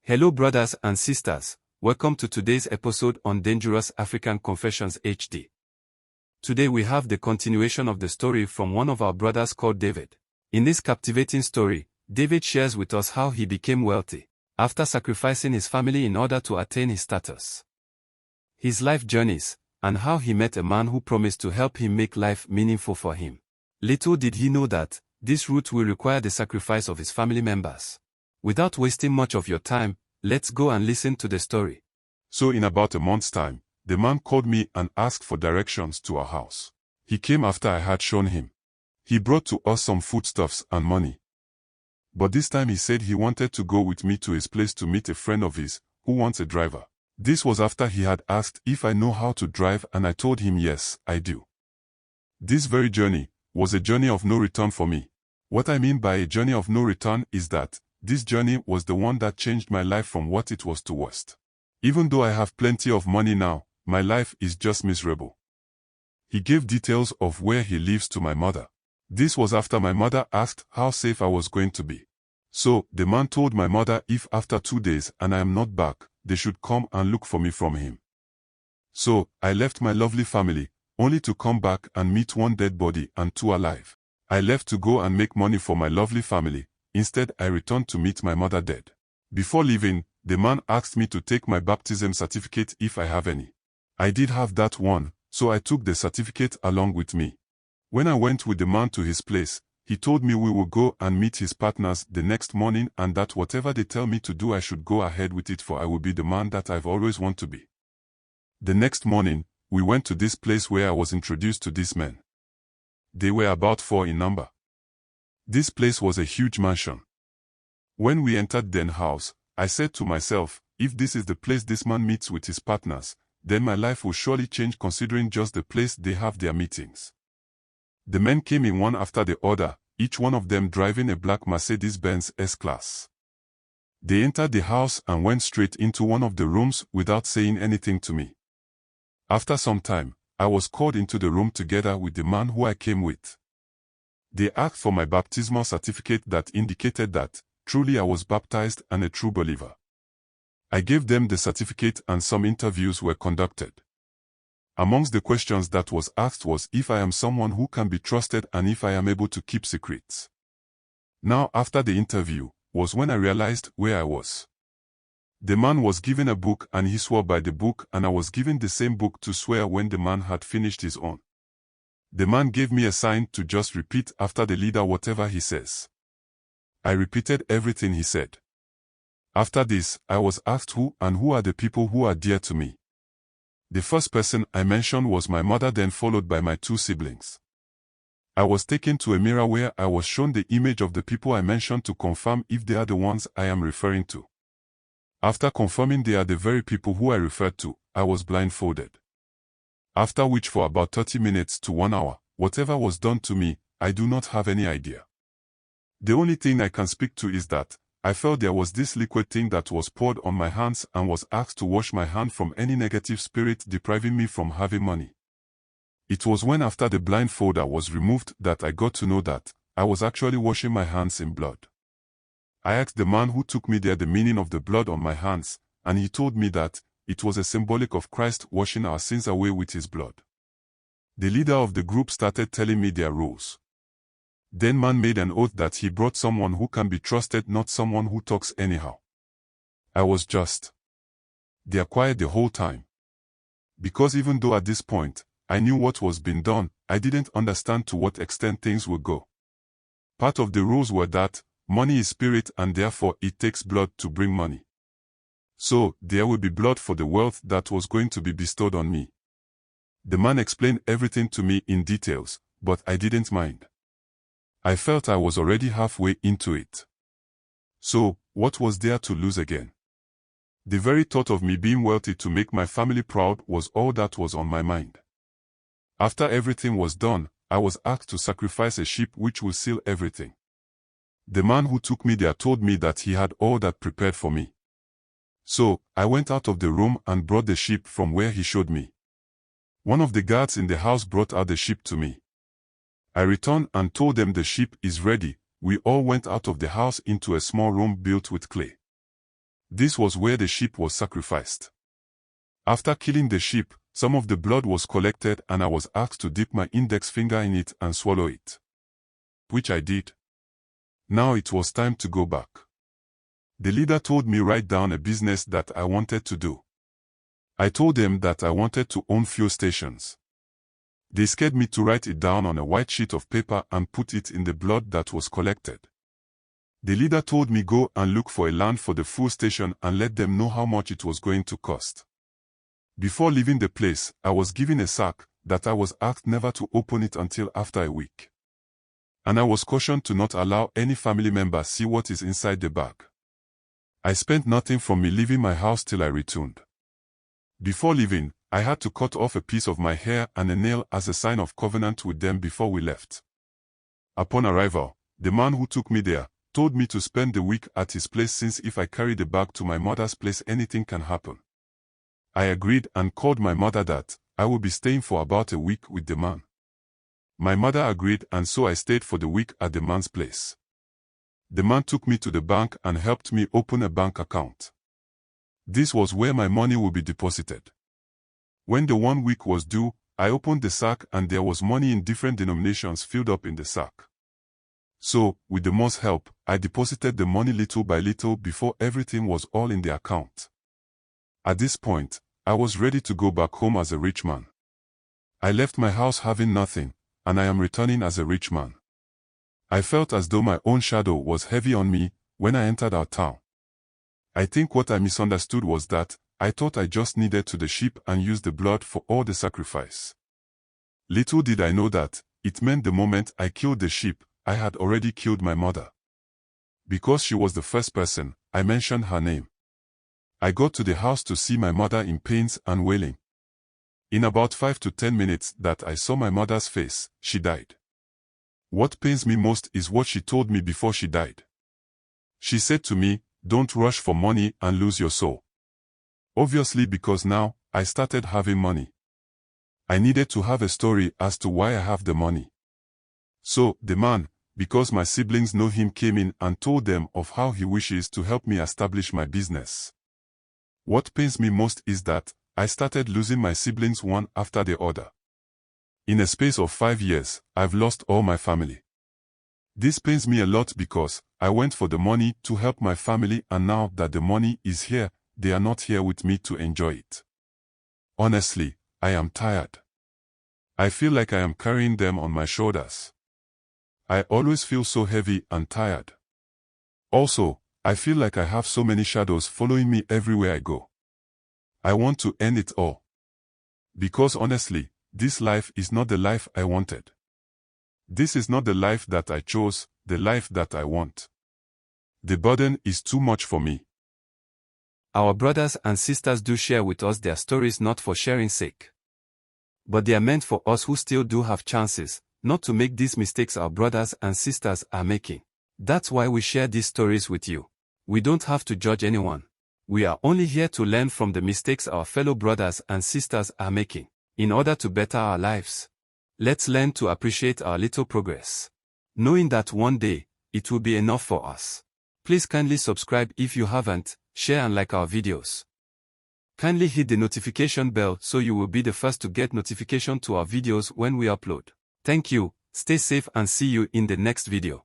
Hello brothers and sisters, welcome to today's episode on Dangerous African Confessions HD. Today we have the continuation of the story from one of our brothers called David. In this captivating story, David shares with us how he became wealthy, after sacrificing his family in order to attain his status. His life journeys, and how he met a man who promised to help him make life meaningful for him. Little did he know that this route will require the sacrifice of his family members. Without wasting much of your time, let's go and listen to the story. So in about a month's time, the man called me and asked for directions to our house. He came after I had shown him. He brought to us some foodstuffs and money. But this time he said he wanted to go with me to his place to meet a friend of his, who wants a driver. This was after he had asked if I know how to drive, and I told him yes, I do. This very journey was a journey of no return for me. What I mean by a journey of no return is that this journey was the one that changed my life from what it was to worst. Even though I have plenty of money now, my life is just miserable. He gave details of where he lives to my mother. This was after my mother asked how safe I was going to be. So, the man told my mother if after 2 days and I am not back, they should come and look for me from him. So, I left my lovely family, only to come back and meet one dead body and 2 alive. I left to go and make money for my lovely family. Instead, I returned to meet my mother dead. Before leaving, the man asked me to take my baptism certificate if I have any. I did have that one, so I took the certificate along with me. When I went with the man to his place, he told me we will go and meet his partners the next morning, and that whatever they tell me to do I should go ahead with it, for I will be the man that I've always wanted to be. The next morning, we went to this place where I was introduced to these men. They were about 4 in number. This place was a huge mansion. When we entered the house, I said to myself, if this is the place this man meets with his partners, then my life will surely change, considering just the place they have their meetings. The men came in one after the other, each one of them driving a black Mercedes-Benz S-Class. They entered the house and went straight into one of the rooms without saying anything to me. After some time, I was called into the room together with the man who I came with. They asked for my baptismal certificate that indicated that, truly I was baptized and a true believer. I gave them the certificate and some interviews were conducted. Amongst the questions that was asked was if I am someone who can be trusted and if I am able to keep secrets. Now after the interview, was when I realized where I was. The man was given a book and he swore by the book, and I was given the same book to swear when the man had finished his own. The man gave me a sign to just repeat after the leader whatever he says. I repeated everything he said. After this, I was asked who are the people who are dear to me. The first person I mentioned was my mother, then followed by my 2 siblings. I was taken to a mirror where I was shown the image of the people I mentioned to confirm if they are the ones I am referring to. After confirming they are the very people who I referred to, I was blindfolded. After which for about 30 minutes to 1 hour, whatever was done to me, I do not have any idea. The only thing I can speak to is that I felt there was this liquid thing that was poured on my hands and was asked to wash my hand from any negative spirit depriving me from having money. It was when after the blindfolder was removed that I got to know that I was actually washing my hands in blood. I asked the man who took me there the meaning of the blood on my hands, and he told me that it was a symbolic of Christ washing our sins away with his blood. The leader of the group started telling me their rules. Then man made an oath that he brought someone who can be trusted, not someone who talks anyhow. I was just there quiet the whole time. Because even though at this point, I knew what was being done, I didn't understand to what extent things would go. Part of the rules were that money is spirit and therefore it takes blood to bring money. So, there will be blood for the wealth that was going to be bestowed on me. The man explained everything to me in details, but I didn't mind. I felt I was already halfway into it. So, what was there to lose again? The very thought of me being wealthy to make my family proud was all that was on my mind. After everything was done, I was asked to sacrifice a sheep which will seal everything. The man who took me there told me that he had all that prepared for me. So, I went out of the room and brought the sheep from where he showed me. One of the guards in the house brought out the sheep to me. I returned and told them the sheep is ready. We all went out of the house into a small room built with clay. This was where the sheep was sacrificed. After killing the sheep, some of the blood was collected and I was asked to dip my index finger in it and swallow it. Which I did. Now it was time to go back. The leader told me write down a business that I wanted to do. I told them that I wanted to own fuel stations. They scared me to write it down on a white sheet of paper and put it in the blood that was collected. The leader told me go and look for a land for the fuel station and let them know how much it was going to cost. Before leaving the place, I was given a sack that I was asked never to open it until after a week. And I was cautioned to not allow any family member see what is inside the bag. I spent nothing from me leaving my house till I returned. Before leaving, I had to cut off a piece of my hair and a nail as a sign of covenant with them before we left. Upon arrival, the man who took me there told me to spend the week at his place since if I carry the bag to my mother's place anything can happen. I agreed and called my mother that I would be staying for about a week with the man. My mother agreed and so I stayed for the week at the man's place. The man took me to the bank and helped me open a bank account. This was where my money would be deposited. When the 1 week was due, I opened the sack and there was money in different denominations filled up in the sack. So, with the most help, I deposited the money little by little before everything was all in the account. At this point, I was ready to go back home as a rich man. I left my house having nothing, and I am returning as a rich man. I felt as though my own shadow was heavy on me when I entered our town. I think what I misunderstood was that I thought I just needed to the sheep and use the blood for all the sacrifice. Little did I know that it meant the moment I killed the sheep, I had already killed my mother. Because she was the first person, I mentioned her name. I got to the house to see my mother in pains and wailing. In about 5 to 10 minutes that I saw my mother's face, she died. What pains me most is what she told me before she died. She said to me, "Don't rush for money and lose your soul." Obviously because now, I started having money. I needed to have a story as to why I have the money. So, the man, because my siblings know him, came in and told them of how he wishes to help me establish my business. What pains me most is that I started losing my siblings one after the other. In a space of 5 years, I've lost all my family. This pains me a lot because I went for the money to help my family and now that the money is here, they are not here with me to enjoy it. Honestly, I am tired. I feel like I am carrying them on my shoulders. I always feel so heavy and tired. Also, I feel like I have so many shadows following me everywhere I go. I want to end it all. Because honestly, this life is not the life I wanted. This is not the life that I chose, the life that I want. The burden is too much for me. Our brothers and sisters do share with us their stories not for sharing's sake. But they are meant for us who still do have chances, not to make these mistakes our brothers and sisters are making. That's why we share these stories with you. We don't have to judge anyone. We are only here to learn from the mistakes our fellow brothers and sisters are making, in order to better our lives. Let's learn to appreciate our little progress, knowing that one day, it will be enough for us. Please kindly subscribe if you haven't, share and like our videos. Kindly hit the notification bell so you will be the first to get notification to our videos when we upload. Thank you, stay safe and see you in the next video.